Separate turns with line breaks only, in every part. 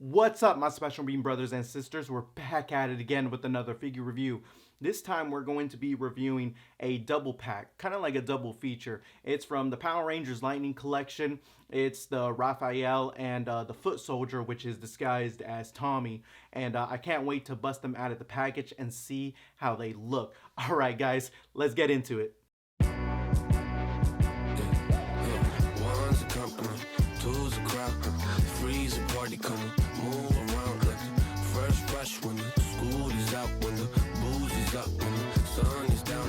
What's up, my special being brothers and sisters? We're back at it again with another figure review. This time we're going to be reviewing a double pack, kind of like a double feature. It's from the Power Rangers Lightning Collection. It's the Raphael and the Foot Soldier, which is disguised as Tommy. And I can't wait to bust them out of the package and see how they look. All right, guys, let's get into it.
One's a company, two's a crowd, three's a party coming, move around like fresh when the school is out, when the booze is up, when the sun is down,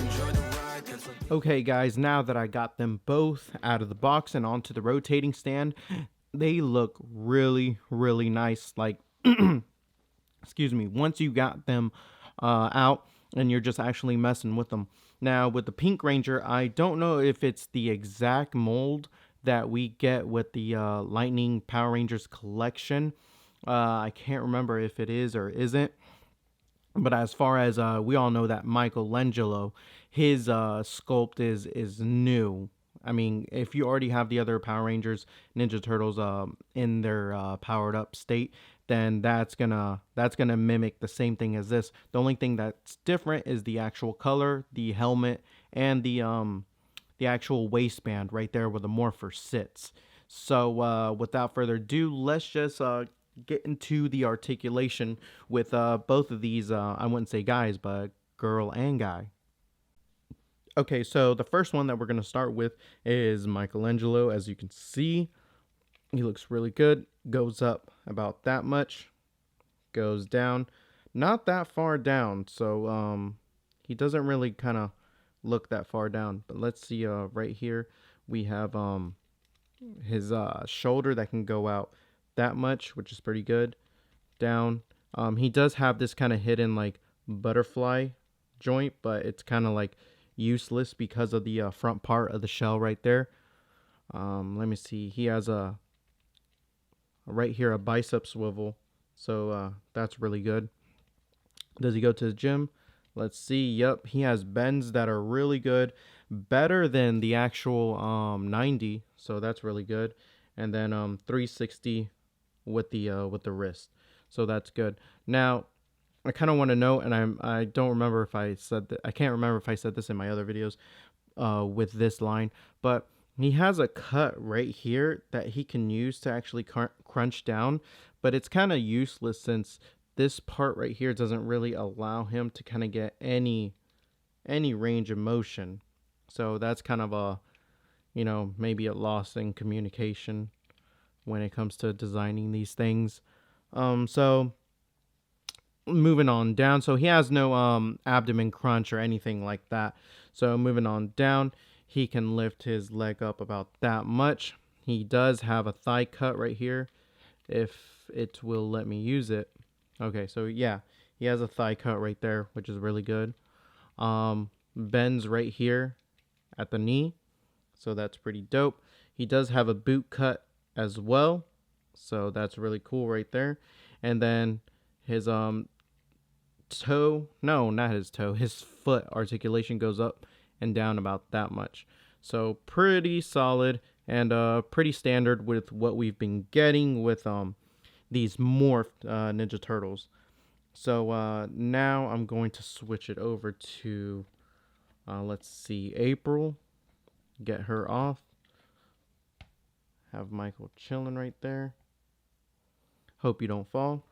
enjoy the ride.
Okay, guys, now that I got them both out of the box and onto the rotating stand, they look really, really nice. Like, excuse me, once you got them out and you're just actually messing with them. Now, with the Pink Ranger, I don't know if it's the exact mold that we get with the Lightning Power Rangers collection. I can't remember if it is or isn't. But as far as we all know that Michelangelo, his sculpt is new. I mean, if you already have the other Power Rangers, Ninja Turtles in their powered up state, then that's gonna mimic the same thing as this. The only thing that's different is the actual color, the helmet, and the actual waistband right there where the morpher sits. So without further ado, let's just get into the articulation with both of these, I wouldn't say guys, but girl and guy. Okay, so the first one that we're going to start with is Michelangelo. As you can see, he looks really good. Goes up about that much, goes down not that far down, so he doesn't really kind of look that far down. But let's see, right here we have his shoulder that can go out that much, which is pretty good. Down, he does have this kind of hidden like butterfly joint, but it's kind of like useless because of the front part of the shell right there. Let me see, he has a right here a bicep swivel, so that's really good. Does he go to the gym? Let's see. Yep, he has bends that are really good, better than the actual 90, so that's really good. And then 360 with the wrist, so that's good. Now I kind of want to know, and I don't remember if I said that. I can't remember if I said this in my other videos with this line, but he has a cut right here that he can use to actually crunch down, but it's kind of useless since this part right here doesn't really allow him to kind of get any range of motion. So that's kind of a, maybe a loss in communication when it comes to designing these things. So moving on down, so he has no abdomen crunch or anything like that. So moving on down, he can lift his leg up about that much. He does have a thigh cut right here, if it will let me use it. Okay, so yeah, he has a thigh cut right there, which is really good. Bends right here at the knee, so that's pretty dope. He does have a boot cut as well, so that's really cool right there. And then his toe, no, not his toe, his foot articulation goes up and down about that much. So pretty solid and pretty standard with what we've been getting with these morphed Ninja Turtles. So now I'm going to switch it over to, let's see, April. Get her off. Have Michael chilling right there. Hope you don't fall.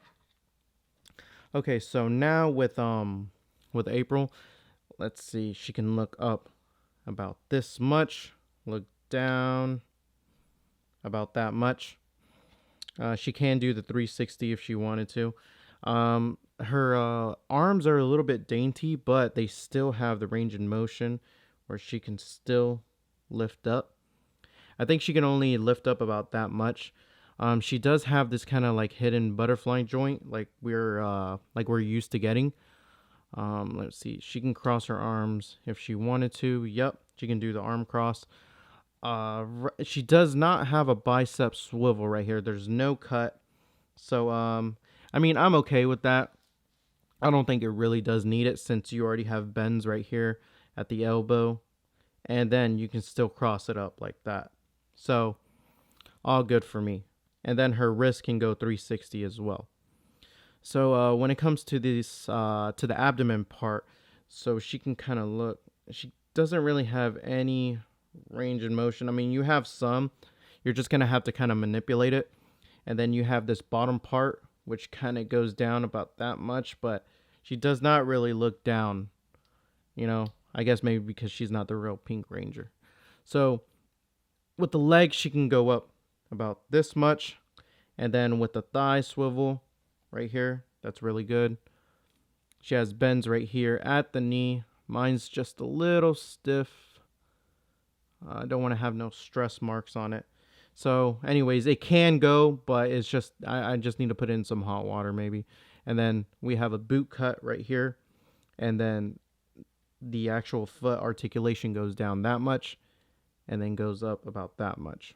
Okay, so now with April, let's see, she can look up about this much, look down about that much. She can do the 360 if she wanted to. Her arms are a little bit dainty, but they still have the range in motion where she can still lift up. I think she can only lift up about that much. She does have this kind of like hidden butterfly joint, like we're used to getting. Let's see. She can cross her arms if she wanted to. Yep, she can do the arm cross. She does not have a bicep swivel right here. There's no cut. So I mean, I'm okay with that. I don't think it really does need it since you already have bends right here at the elbow, and then you can still cross it up like that. So all good for me. and then her wrist can go 360 as well. So when it comes to this to the abdomen part, so she can kind of look. She doesn't really have any range in motion. I mean, you have some. You're just gonna have to kind of manipulate it, and then you have this bottom part which kind of goes down about that much, but she does not really look down. You know, I guess maybe because she's not the real Pink Ranger. So with the legs, she can go up about this much, and then with the thigh swivel right here, that's really good. She has bends right here at the knee. Mine's just a little stiff. I don't want to have no stress marks on it. So, anyways, it can go, but it's just I just need to put in some hot water maybe. And then we have a boot cut right here, and then the actual foot articulation goes down that much, and then goes up about that much.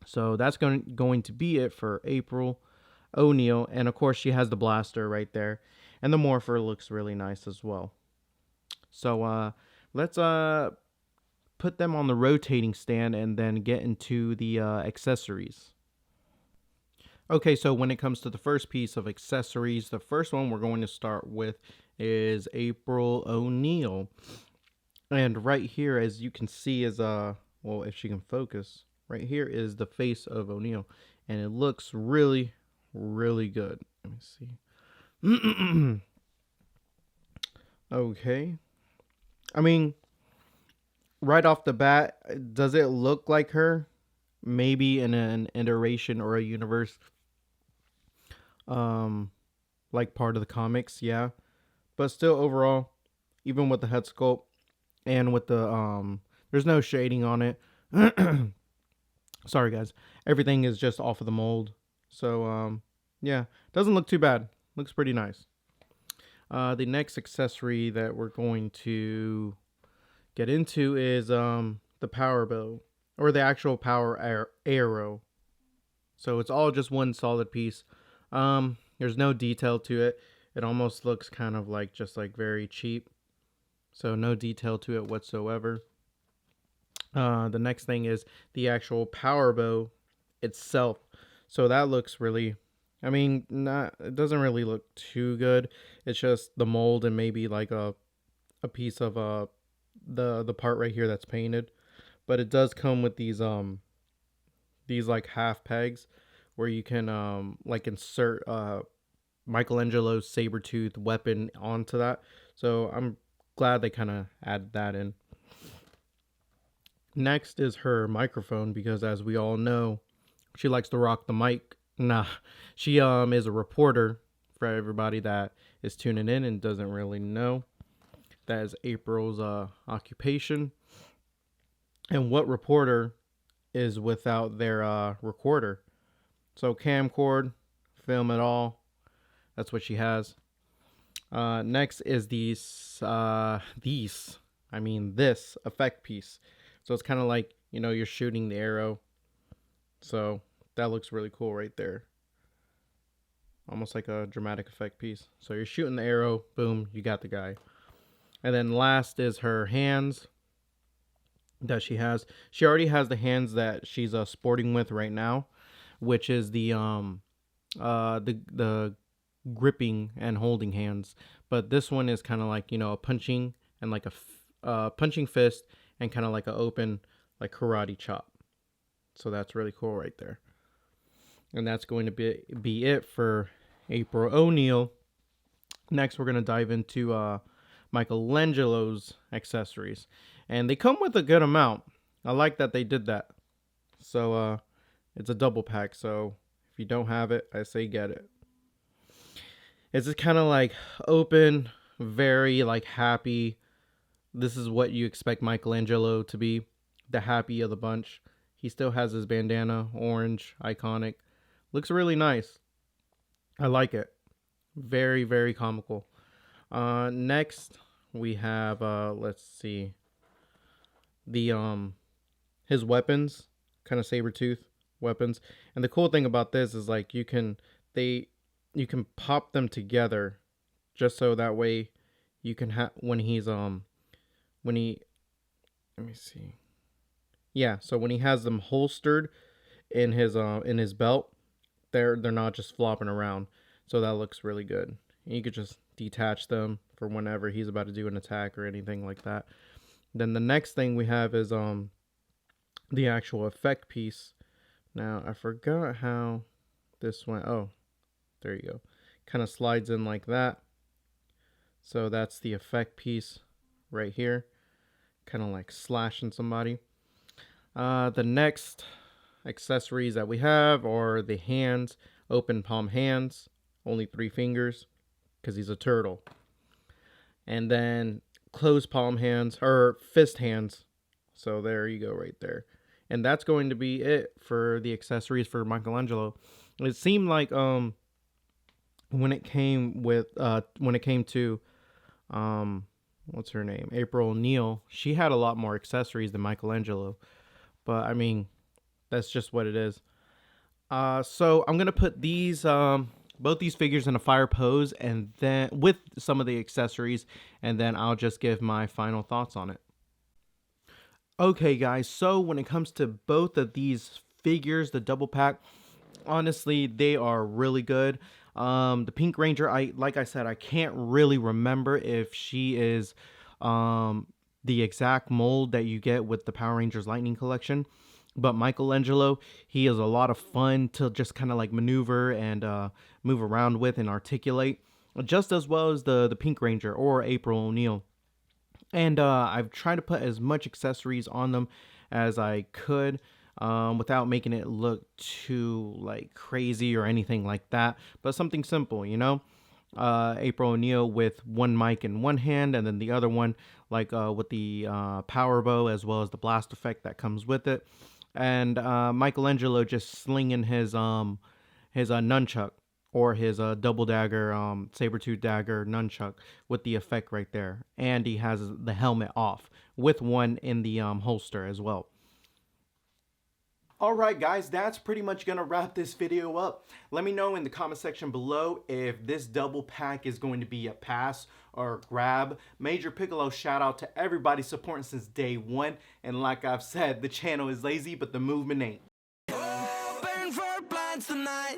So that's going to be it for April O'Neil, and of course she has the blaster right there, and the morpher looks really nice as well. So let's put them on the rotating stand and then get into the accessories. Okay, so when it comes to the first piece of accessories, the first one we're going to start with is April O'Neil. And right here, as you can see, is well, if she can focus, right here is the face of O'Neil, and it looks really, really good. Let me see. Okay. I mean, right off the bat, does it look like her? Maybe in an iteration or a universe, like part of the comics, yeah. But still, overall, even with the head sculpt and with the there's no shading on it. Sorry, guys. Everything is just off of the mold. So, yeah, doesn't look too bad. Looks pretty nice. The next accessory that we're going to get into is the power bow, or the actual power arrow. So it's all just one solid piece. There's no detail to it. It almost looks kind of like just like very cheap. So no detail to it whatsoever. The next thing is the actual power bow itself. So that looks really, I mean, it doesn't really look too good. It's just the mold and maybe like a piece of the part right here that's painted. But it does come with these like half pegs where you can like insert Michelangelo's saber-toothed weapon onto that. So I'm glad they kind of added that in. Next is her microphone, because as we all know, she likes to rock the mic. Nah, she is a reporter, for everybody that is tuning in and doesn't really know. That is April's occupation. And what reporter is without their recorder? So camcord, film it all. That's what she has. Next is this effect piece. So it's kind of like, you know, you're shooting the arrow. So that looks really cool right there. Almost like a dramatic effect piece. So you're shooting the arrow, boom, you got the guy. And then last is her hands that she has. She already has the hands that she's sporting with right now, which is the gripping and holding hands. But this one is kind of like, you know, a punching and like a punching fist and kind of like an open like karate chop. So that's really cool right there. And that's going to be it for April O'Neil. Next, we're going to dive into Michelangelo's accessories. And they come with a good amount. I like that they did that. So it's a double pack. So if you don't have it, I say get it. It's just kind of like open, very like happy. This is what you expect Michelangelo to be, the happy of the bunch. He still has his bandana, orange, iconic. Looks really nice. I like it. Very, very comical. Next we have let's see. The his weapons, kind of saber-tooth weapons. And the cool thing about this is like you can pop them together just so that way you can have when he let me see. Yeah, so when he has them holstered, in his belt. They're not just flopping around. So that looks really good. And you could just detach them for whenever he's about to do an attack or anything like that. Then the next thing we have is the actual effect piece. Now I forgot how this went. Oh, there you go. Kind of slides in like that. So that's the effect piece right here. Kind of like slashing somebody. The next accessories that we have are the hands, open palm hands, only 3 fingers because he's a turtle. And then closed palm hands or fist hands. So there you go right there. And that's going to be it for the accessories for Michelangelo. It seemed like when it came to what's her name? April O'Neil, she had a lot more accessories than Michelangelo. But I mean, that's just what it is. So I'm gonna put these both these figures in a fire pose, and then with some of the accessories, and then I'll just give my final thoughts on it. Okay, guys. So when it comes to both of these figures, the double pack, honestly, they are really good. The Pink Ranger, like I said, I can't really remember if she is the exact mold that you get with the Power Rangers Lightning Collection. But Michelangelo, he is a lot of fun to just kind of like maneuver and move around with and articulate, just as well as the Pink Ranger or April O'Neil. And I've tried to put as much accessories on them as I could without making it look too like crazy or anything like that. But something simple, you know. April O'Neil with one mic in one hand, and then the other one like with the power bow as well as the blast effect that comes with it. And Michelangelo just slinging his nunchuck or his double dagger saber-tooth dagger nunchuck with the effect right there, and he has the helmet off with one in the holster as well. Alright guys, that's pretty much gonna wrap this video up. Let me know in the comment section below if this double pack is going to be a pass or a grab. Major Piccolo shout out to everybody supporting since day one, and like I've said, the channel is lazy but the movement ain't.
Open for plans tonight.